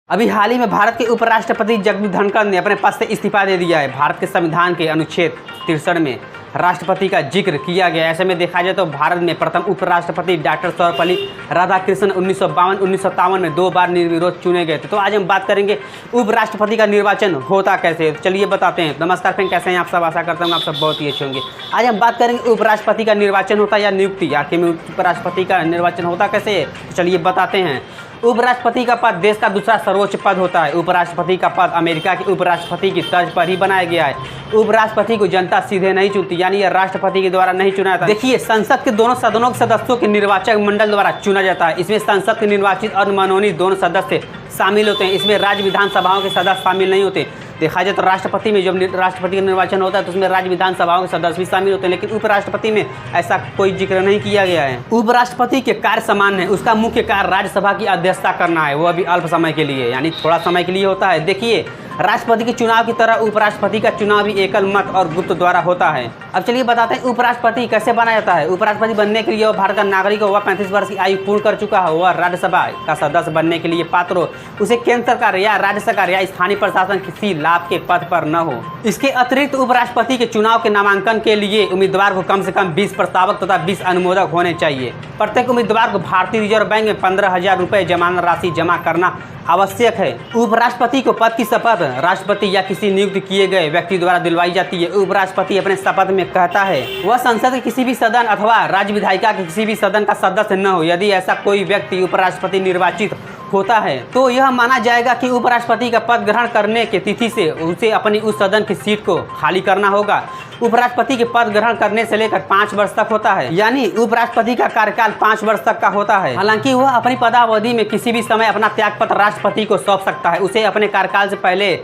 अभी हाल ही में भारत के उपराष्ट्रपति जगदीप धनखड़ ने अपने पद से इस्तीफा दे दिया है। भारत के संविधान के अनुच्छेद 63 में राष्ट्रपति का जिक्र किया गया। ऐसे में देखा जाए तो भारत में प्रथम उपराष्ट्रपति डॉक्टर सर्वपल्ली राधाकृष्णन 1952-1957 में 2 बार निर्विरोध चुने गए थे। तो आज हम बात करेंगे उपराष्ट्रपति का निर्वाचन होता कैसे। चलिए बताते हैं। नमस्कार फ्रेंड, कैसे हैं आप सब। आशा करता हूँ आप सब बहुत ही अच्छे होंगे। आज हम बात करेंगे उपराष्ट्रपति का निर्वाचन होता है या नियुक्ति। आखिर में उपराष्ट्रपति का निर्वाचन होता कैसे है, चलिए बताते हैं। उपराष्ट्रपति का पद देश का दूसरा सर्वोच्च पद होता है। उपराष्ट्रपति का पद अमेरिका के उपराष्ट्रपति की तर्ज पर ही बनाया गया है। उपराष्ट्रपति को जनता सीधे नहीं चुनती, यानी यह राष्ट्रपति के द्वारा नहीं चुना जाता। देखिए, संसद के दोनों सदनों के सदस्यों के निर्वाचक मंडल द्वारा चुना जाता है। इसमें संसद के निर्वाचित और मनोनीत दोनों सदस्य शामिल होते हैं। इसमें राज्य विधानसभाओं के सदस्य शामिल नहीं होते। देखा जाए तो राष्ट्रपति में जब राष्ट्रपति का निर्वाचन होता है तो उसमें राज्य विधानसभाओं के सदस्य भी शामिल होते हैं, लेकिन उपराष्ट्रपति में ऐसा कोई जिक्र नहीं किया गया है। उपराष्ट्रपति के कार्य समान है। उसका मुख्य कार्य राज्यसभा की अध्यक्षता करना है, वह भी अल्प समय के लिए, यानी थोड़ा समय के लिए होता है। देखिए, राष्ट्रपति के चुनाव की तरह उपराष्ट्रपति का चुनाव भी एकल मत और गुप्त द्वारा होता है। अब चलिए बताते हैं उपराष्ट्रपति कैसे बना जाता है। उपराष्ट्रपति बनने के लिए वह भारत का नागरिक हो, वह 35 वर्ष की आयु पूर्ण कर चुका हो, वह राज्यसभा का सदस्य बनने के लिए पात्र हो, उसे केंद्र सरकार या राज्य सरकार या स्थानीय प्रशासन किसी लाभ के पद पर न हो। इसके अतिरिक्त उपराष्ट्रपति के चुनाव के नामांकन के लिए उम्मीदवार को कम से कम 20 प्रस्तावक तथा 20 अनुमोदक होने चाहिए। प्रत्येक उम्मीदवार को भारतीय रिजर्व बैंक में 15,000 रुपये जमानत राशि जमा करना आवश्यक है। उपराष्ट्रपति को पद की शपथ राष्ट्रपति या किसी नियुक्त किए गए व्यक्ति द्वारा दिलवाई जाती है। उपराष्ट्रपति अपने शपथ में कहता है वह संसद के किसी भी सदन अथवा राज्य विधायिका के किसी भी सदन का सदस्य न हो। यदि ऐसा कोई व्यक्ति उपराष्ट्रपति निर्वाचित होता है तो यह माना जाएगा कि उपराष्ट्रपति का पद ग्रहण करने के तिथि से उसे अपनी उस सदन की सीट को खाली करना होगा। उपराष्ट्रपति के पद ग्रहण करने से लेकर 5 वर्ष तक होता है, यानी उपराष्ट्रपति का कार्यकाल 5 वर्ष तक का होता है। हालांकि वह अपनी पदावधि में किसी भी समय अपना त्यागपत्र राष्ट्रपति को सौंप सकता है। उसे अपने कार्यकाल से पहले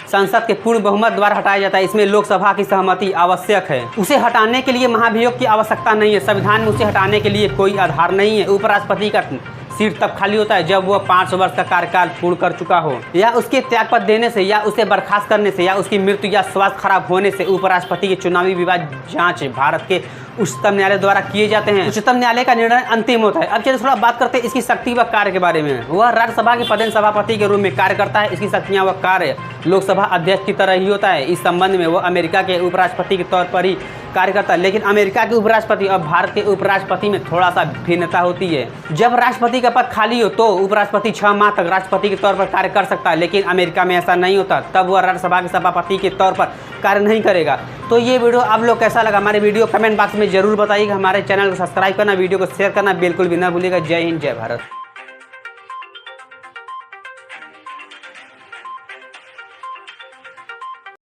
संसद के पूर्ण बहुमत द्वारा हटाया जाता है। इसमें लोकसभा की सहमति आवश्यक है। उसे हटाने के लिए महाभियोग की आवश्यकता नहीं है। संविधान में उसे हटाने के लिए कोई आधार नहीं है। उपराष्ट्रपति का सीट तब खाली होता है जब वह 5 वर्ष का कार्यकाल पूर्ण कर चुका हो, या उसके त्यागपत्र देने से, या उसे बर्खास्त करने से, या उसकी मृत्यु या स्वास्थ्य खराब होने से। उपराष्ट्रपति के चुनावी विवाद जांच भारत के उच्चतम न्यायालय द्वारा किए जाते हैं। उच्चतम न्यायालय का निर्णय अंतिम होता है। अब चलिए थोड़ा बात करते हैं इसकी शक्ति व कार्य के बारे में। वह राज्यसभा के पदेन सभापति के रूप में कार्य करता है। इसकी शक्तियाँ व कार्य लोकसभा अध्यक्ष की तरह ही होता है। इस संबंध में वह अमेरिका के उपराष्ट्रपति के तौर पर ही कार्य करता है, लेकिन अमेरिका के उपराष्ट्रपति और भारत के उपराष्ट्रपति में थोड़ा सा भिन्नता होती है। जब राष्ट्रपति का पद खाली हो तो उपराष्ट्रपति 6 माह तक राष्ट्रपति के तौर पर कार्य कर सकता है, लेकिन अमेरिका में ऐसा नहीं होता। तब वह राज्यसभा के सभापति के तौर पर कार्य नहीं करेगा। तो ये वीडियो आप लोग कैसा लगा, हमारे वीडियो कमेंट बॉक्स में जरूर बताइएगा। हमारे चैनल को सब्सक्राइब करना, वीडियो को शेयर करना बिल्कुल भी ना भूलिएगा। जय हिंद, जय भारत।